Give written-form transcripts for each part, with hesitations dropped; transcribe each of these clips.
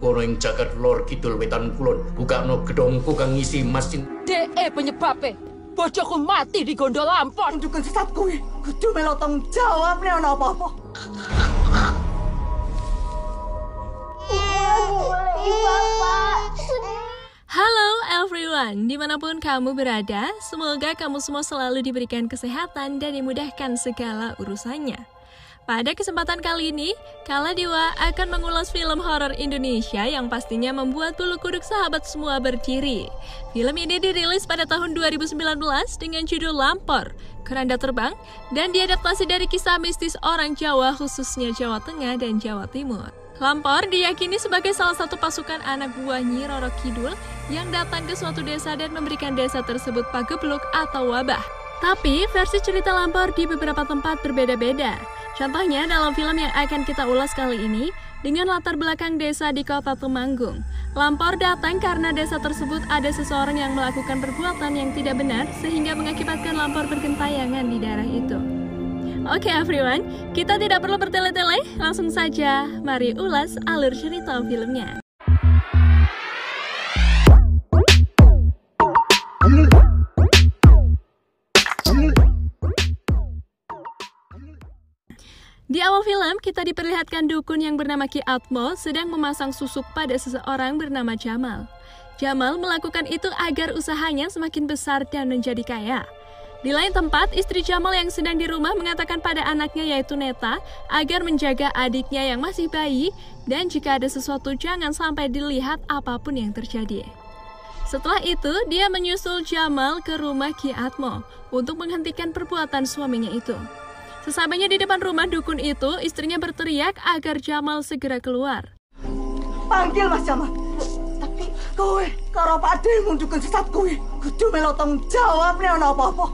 kono ing jagat lor kidul wetan kulon bukakno gedhongku kang ngisi mesin penyebabe bojoku mati di gondol lampor. Dukun sesat kuwi kudu melu tanggung jawab nek ana apa-apa. Halo everyone, dimanapun kamu berada, semoga kamu semua selalu diberikan kesehatan dan dimudahkan segala urusannya. Pada kesempatan kali ini, Kala Dewa akan mengulas film horor Indonesia yang pastinya membuat bulu kuduk sahabat semua berdiri. Film ini dirilis pada tahun 2019 dengan judul Lampor, Keranda Terbang, dan diadaptasi dari kisah mistis orang Jawa khususnya Jawa Tengah dan Jawa Timur. Lampor diyakini sebagai salah satu pasukan anak buah Nyi Roro Kidul yang datang ke suatu desa dan memberikan desa tersebut pagebluk atau wabah. Tapi versi cerita Lampor di beberapa tempat berbeda-beda. Contohnya dalam film yang akan kita ulas kali ini, dengan latar belakang desa di kota Temanggung. Lampor datang karena desa tersebut ada seseorang yang melakukan perbuatan yang tidak benar sehingga mengakibatkan Lampor bergentayangan di daerah itu. Oke everyone, kita tidak perlu bertele-tele, langsung saja mari ulas alur cerita filmnya. Di awal film, kita diperlihatkan dukun yang bernama Ki Atmo sedang memasang susuk pada seseorang bernama Jamal. Jamal melakukan itu agar usahanya semakin besar dan menjadi kaya. Di lain tempat, istri Jamal yang sedang di rumah mengatakan pada anaknya yaitu Neta agar menjaga adiknya yang masih bayi dan jika ada sesuatu jangan sampai dilihat apapun yang terjadi. Setelah itu, dia menyusul Jamal ke rumah Ki Atmo untuk menghentikan perbuatan suaminya itu. Sesampainya di depan rumah dukun itu, istrinya berteriak agar Jamal segera keluar. Panggil Mas Jamal. Tapi kowe karo pakdemu dukun sesat kuwi kudu melu tanggung jawab nek ana apa-apa.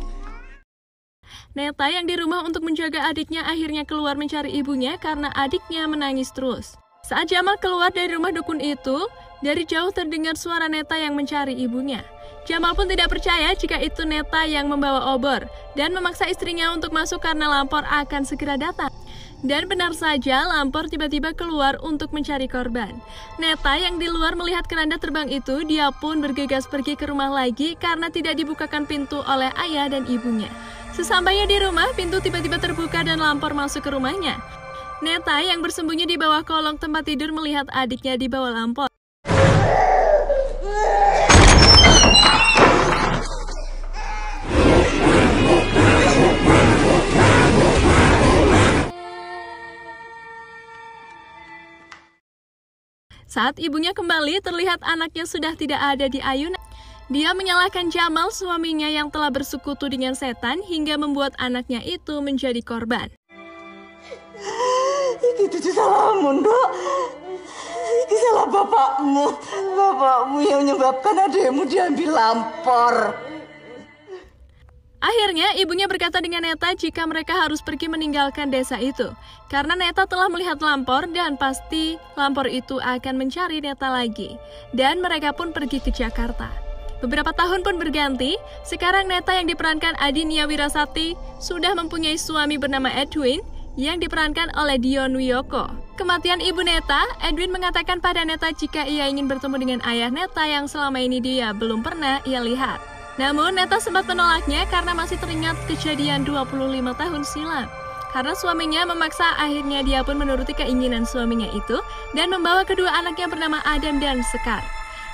Neta yang di rumah untuk menjaga adiknya akhirnya keluar mencari ibunya karena adiknya menangis terus. Saat Jamal keluar dari rumah dukun itu, dari jauh terdengar suara Neta yang mencari ibunya. Jamal pun tidak percaya jika itu Neta yang membawa obor dan memaksa istrinya untuk masuk karena Lampor akan segera datang. Dan benar saja, Lampor tiba-tiba keluar untuk mencari korban. Neta yang di luar melihat keranda terbang itu, dia pun bergegas pergi ke rumah lagi karena tidak dibukakan pintu oleh ayah dan ibunya. Sesampainya di rumah, pintu tiba-tiba terbuka dan Lampor masuk ke rumahnya. Neta yang bersembunyi di bawah kolong tempat tidur melihat adiknya di bawah Lampor. Saat ibunya kembali, terlihat anaknya sudah tidak ada di ayunan. Dia menyalahkan Jamal, suaminya yang telah bersekutu dengan setan hingga membuat anaknya itu menjadi korban. Itu salahmu, Nduk. Itu salah bapakmu. Bapakmu yang menyebabkan adikmu diambil Lampor. Akhirnya, ibunya berkata dengan Neta jika mereka harus pergi meninggalkan desa itu. Karena Neta telah melihat Lampor dan pasti Lampor itu akan mencari Neta lagi. Dan mereka pun pergi ke Jakarta. Beberapa tahun pun berganti, sekarang Neta yang diperankan Adinia Wirasati sudah mempunyai suami bernama Edwin yang diperankan oleh Dion Wiyoko. Kematian ibu Neta, Edwin mengatakan pada Neta jika ia ingin bertemu dengan ayah Neta yang selama ini dia belum pernah ia lihat. Namun, Neta sempat menolaknya karena masih teringat kejadian 25 tahun silam. Karena suaminya memaksa, akhirnya dia pun menuruti keinginan suaminya itu dan membawa kedua anaknya bernama Adam dan Sekar.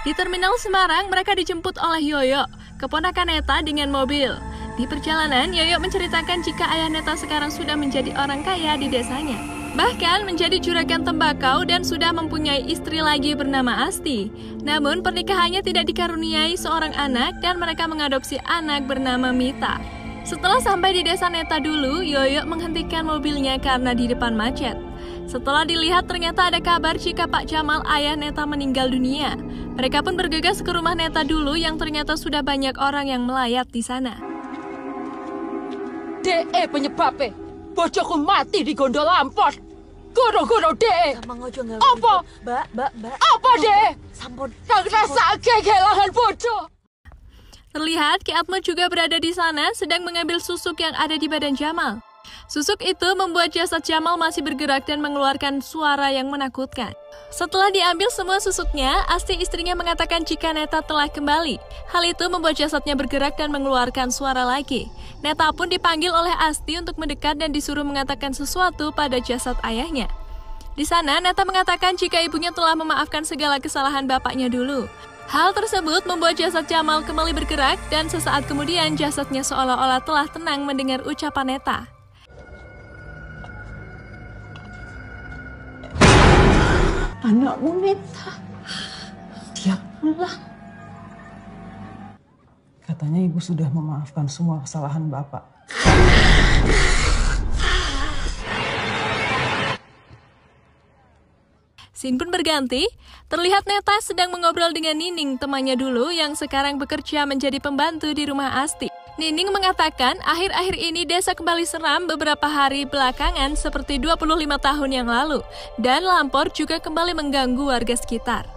Di Terminal Semarang, mereka dijemput oleh Yoyo, keponakan Neta dengan mobil. Di perjalanan, Yoyo menceritakan jika ayah Neta sekarang sudah menjadi orang kaya di desanya. Bahkan menjadi juragan tembakau dan sudah mempunyai istri lagi bernama Asti. Namun pernikahannya tidak dikaruniai seorang anak dan mereka mengadopsi anak bernama Mita. Setelah sampai di desa Neta dulu, Yoyo menghentikan mobilnya karena di depan macet. Setelah dilihat ternyata ada kabar jika Pak Jamal ayah Neta meninggal dunia. Mereka pun bergegas ke rumah Neta dulu yang ternyata sudah banyak orang yang melayat di sana. Penyebabe bojoku mati di gondol lampor. Goro-goro DE. Apa? Mbak. Apa DE? Sampun. Nang rasake kehilangan bojo. Terlihat Ki Atmo juga berada di sana sedang mengambil susuk yang ada di badan Jamal. Susuk itu membuat jasad Jamal masih bergerak dan mengeluarkan suara yang menakutkan. Setelah diambil semua susuknya, Asti istrinya mengatakan jika Neta telah kembali. Hal itu membuat jasadnya bergerak dan mengeluarkan suara lagi. Neta pun dipanggil oleh Asti untuk mendekat dan disuruh mengatakan sesuatu pada jasad ayahnya. Di sana, Neta mengatakan jika ibunya telah memaafkan segala kesalahan bapaknya dulu. Hal tersebut membuat jasad Jamal kembali bergerak dan sesaat kemudian jasadnya seolah-olah telah tenang mendengar ucapan Neta. Anakmu Neta, dia pulang. Katanya ibu sudah memaafkan semua kesalahan bapak. Scene pun berganti, terlihat Neta sedang mengobrol dengan Nining, temannya dulu yang sekarang bekerja menjadi pembantu di rumah Asti. Nining mengatakan akhir-akhir ini desa kembali seram beberapa hari belakangan seperti 25 tahun yang lalu, dan Lampor juga kembali mengganggu warga sekitar.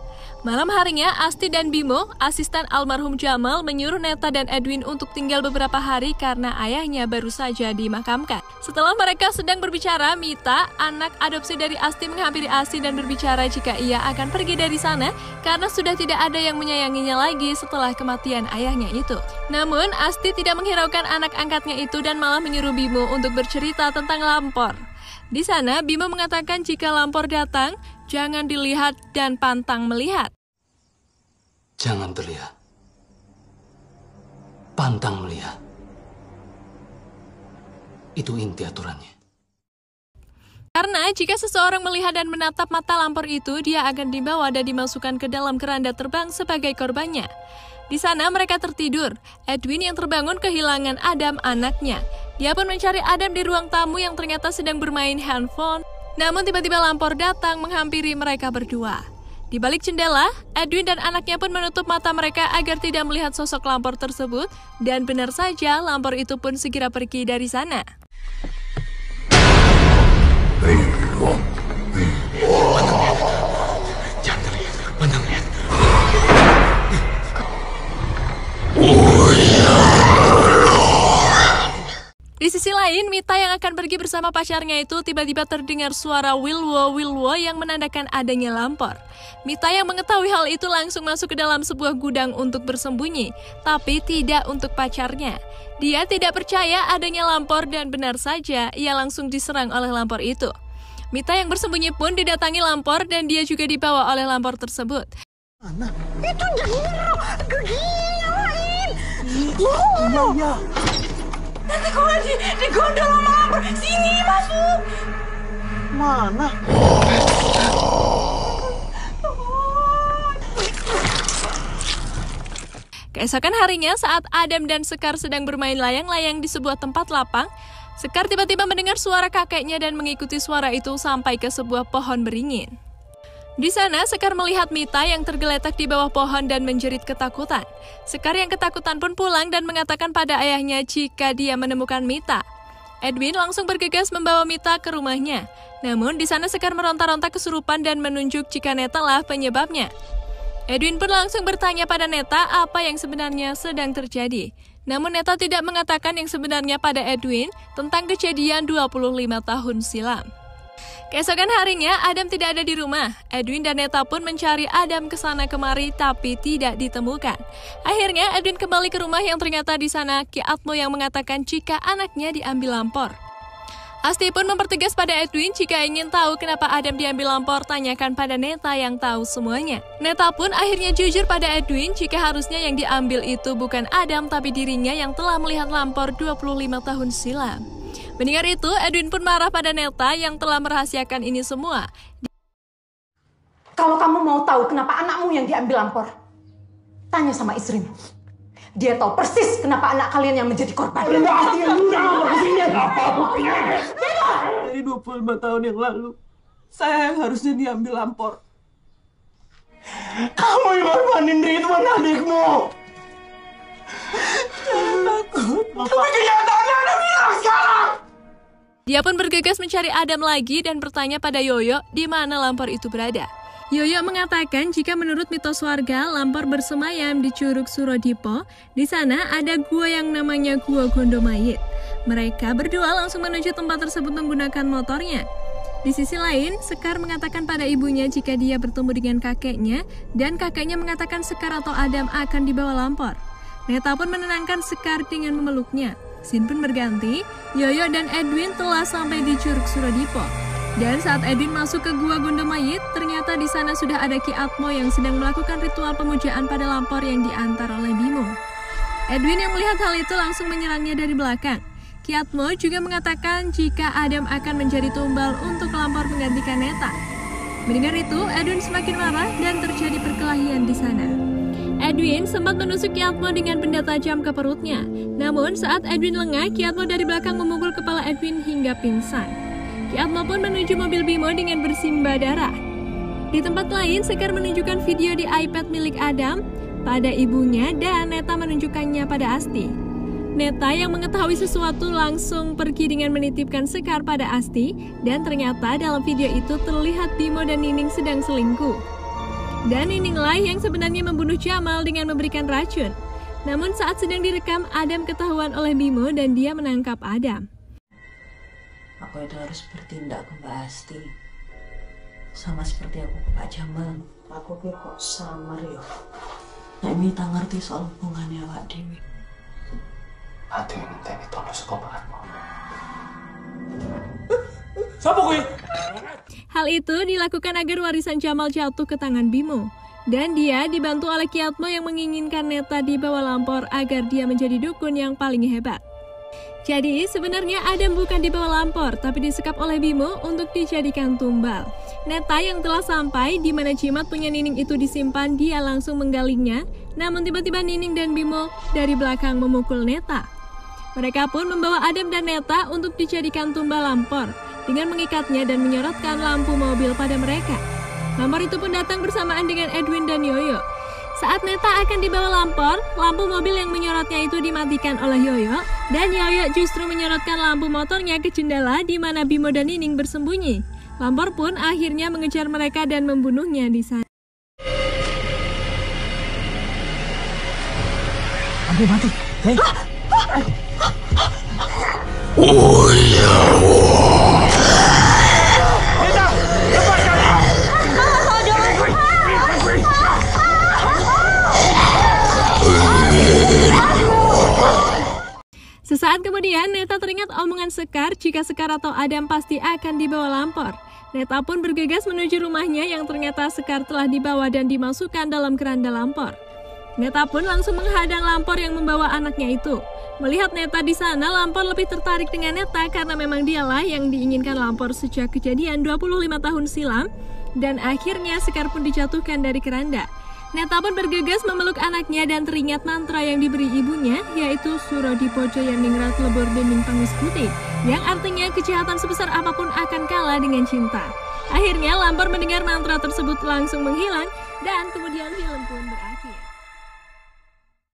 Malam harinya, Asti dan Bimo, asisten almarhum Jamal, menyuruh Neta dan Edwin untuk tinggal beberapa hari karena ayahnya baru saja dimakamkan. Setelah mereka sedang berbicara, Mita, anak adopsi dari Asti, menghampiri Asti dan berbicara jika ia akan pergi dari sana karena sudah tidak ada yang menyayanginya lagi setelah kematian ayahnya itu. Namun, Asti tidak menghiraukan anak angkatnya itu dan malah menyuruh Bimo untuk bercerita tentang Lampor. Di sana, Bimo mengatakan jika Lampor datang, jangan dilihat dan pantang melihat. Jangan terlihat. Pantang melihat. Itu inti aturannya. Karena jika seseorang melihat dan menatap mata Lampor itu, dia akan dibawa dan dimasukkan ke dalam keranda terbang sebagai korbannya. Di sana mereka tertidur. Edwin yang terbangun kehilangan Adam, anaknya. Dia pun mencari Adam di ruang tamu yang ternyata sedang bermain handphone. Namun tiba-tiba Lampor datang menghampiri mereka berdua. Di balik jendela, Edwin dan anaknya pun menutup mata mereka agar tidak melihat sosok Lampor tersebut. Dan benar saja, Lampor itu pun segera pergi dari sana. Jangan terlihat, pantang lihat. Di sisi lain, Mita yang akan pergi bersama pacarnya itu tiba-tiba terdengar suara Wilwo yang menandakan adanya Lampor. Mita yang mengetahui hal itu langsung masuk ke dalam sebuah gudang untuk bersembunyi, tapi tidak untuk pacarnya. Dia tidak percaya adanya Lampor dan benar saja ia langsung diserang oleh Lampor itu. Mita yang bersembunyi pun didatangi Lampor dan dia juga dibawa oleh Lampor tersebut. Anak, itu giginya lain. Iya. Nanti kau di gondol sama Lampor. Sini, masuk. Mana? Keesokan harinya saat Adam dan Sekar sedang bermain layang-layang di sebuah tempat lapang, Sekar tiba-tiba mendengar suara kakeknya dan mengikuti suara itu sampai ke sebuah pohon beringin. Di sana, Sekar melihat Mita yang tergeletak di bawah pohon dan menjerit ketakutan. Sekar yang ketakutan pun pulang dan mengatakan pada ayahnya jika dia menemukan Mita. Edwin langsung bergegas membawa Mita ke rumahnya. Namun, di sana Sekar meronta-ronta kesurupan dan menunjuk jika Neta lah penyebabnya. Edwin pun langsung bertanya pada Neta apa yang sebenarnya sedang terjadi. Namun Neta tidak mengatakan yang sebenarnya pada Edwin tentang kejadian 25 tahun silam. Keesokan harinya, Adam tidak ada di rumah. Edwin dan Neta pun mencari Adam ke sana kemari tapi tidak ditemukan. Akhirnya Edwin kembali ke rumah yang ternyata di sana Ki Atmo yang mengatakan jika anaknya diambil Lampor. Asti pun mempertegas pada Edwin jika ingin tahu kenapa Adam diambil Lampor, tanyakan pada Neta yang tahu semuanya. Neta pun akhirnya jujur pada Edwin jika harusnya yang diambil itu bukan Adam tapi dirinya yang telah melihat Lampor 25 tahun silam. Mendengar itu, Edwin pun marah pada Neta yang telah merahasiakan ini semua. Kalau kamu mau tahu kenapa anakmu yang diambil Lampor, tanya sama istrimu. Dia tahu persis kenapa anak kalian yang menjadi korban. Dari 25 tahun yang lalu, saya yang harusnya diambil Lampor. Kamu yang korbanin Ridwan adikmu. Takut, Tapi kenyataannya ada bilang sekarang. Dia pun bergegas mencari Adam lagi dan bertanya pada Yoyo di mana Lampor itu berada. Yoyo mengatakan jika menurut mitos warga, Lampor bersemayam di Curug Surodipo. Di sana ada gua yang namanya Gua Gondomayit. Mereka berdua langsung menuju tempat tersebut menggunakan motornya. Di sisi lain, Sekar mengatakan pada ibunya jika dia bertemu dengan kakeknya dan kakeknya mengatakan Sekar atau Adam akan dibawa Lampor. Neta pun menenangkan Sekar dengan memeluknya. Scene pun berganti, Yoyo dan Edwin telah sampai di Curug Surodipo. Dan saat Edwin masuk ke gua Gondomayit, ternyata di sana sudah ada Ki Atmo yang sedang melakukan ritual pemujaan pada Lampor yang diantar oleh Bimo. Edwin yang melihat hal itu langsung menyerangnya dari belakang. Ki Atmo juga mengatakan jika Adam akan menjadi tumbal untuk Lampor menggantikan Neta. Mendengar itu, Edwin semakin marah dan terjadi perkelahian di sana. Edwin sempat menusuk Ki Atmo dengan benda tajam ke perutnya. Namun saat Edwin lengah, Ki Atmo dari belakang memukul kepala Edwin hingga pingsan. Ki Atmo pun menuju mobil Bimo dengan bersimbah darah. Di tempat lain, Sekar menunjukkan video di iPad milik Adam pada ibunya dan Neta menunjukkannya pada Asti. Neta yang mengetahui sesuatu langsung pergi dengan menitipkan Sekar pada Asti dan ternyata dalam video itu terlihat Bimo dan Nining sedang selingkuh. Dan Nininglah yang sebenarnya membunuh Jamal dengan memberikan racun. Namun saat sedang direkam, Adam ketahuan oleh Bimo dan dia menangkap Adam. Aku itu harus bertindak ke Mbak Asti. Sama seperti aku ke Pak Jamal. Aku kok samar ya. Nek minta ngerti soal hubungannya Pak Dewi. Ati minta tolong saka Pak Atmo. Siapa kuwi? Hal itu dilakukan agar warisan Jamal jatuh ke tangan Bimo. Dan dia dibantu oleh Ki Atmo yang menginginkan Neta dibawa Lampor agar dia menjadi dukun yang paling hebat. Jadi sebenarnya Adam bukan dibawa Lampor, tapi disekap oleh Bimo untuk dijadikan tumbal. Neta yang telah sampai di mana jimat punya Nining itu disimpan, dia langsung menggalinya. Namun tiba-tiba Nining dan Bimo dari belakang memukul Neta. Mereka pun membawa Adam dan Neta untuk dijadikan tumbal Lampor dengan mengikatnya dan menyorotkan lampu mobil pada mereka. Lampor itu pun datang bersamaan dengan Edwin dan Yoyo. Saat Neta akan dibawa Lampor, lampu mobil yang menyorotnya itu dimatikan oleh Yoyo dan Yoyo justru menyorotkan lampu motornya ke jendela di mana Bimo dan Nining bersembunyi. Lampor pun akhirnya mengejar mereka dan membunuhnya di sana. Mati. Hei. Oh ya. Sesaat kemudian, Neta teringat omongan Sekar jika Sekar atau Adam pasti akan dibawa Lampor. Neta pun bergegas menuju rumahnya yang ternyata Sekar telah dibawa dan dimasukkan dalam keranda Lampor. Neta pun langsung menghadang Lampor yang membawa anaknya itu. Melihat Neta di sana, Lampor lebih tertarik dengan Neta karena memang dialah yang diinginkan Lampor sejak kejadian 25 tahun silam. Dan akhirnya Sekar pun dijatuhkan dari keranda. Neta pun bergegas memeluk anaknya dan teringat mantra yang diberi ibunya, yaitu Surodipo Jayaningrat Lebur Dening Pangus Putih, yang artinya kejahatan sebesar apapun akan kalah dengan cinta. Akhirnya Lampor mendengar mantra tersebut langsung menghilang dan kemudian film pun berakhir.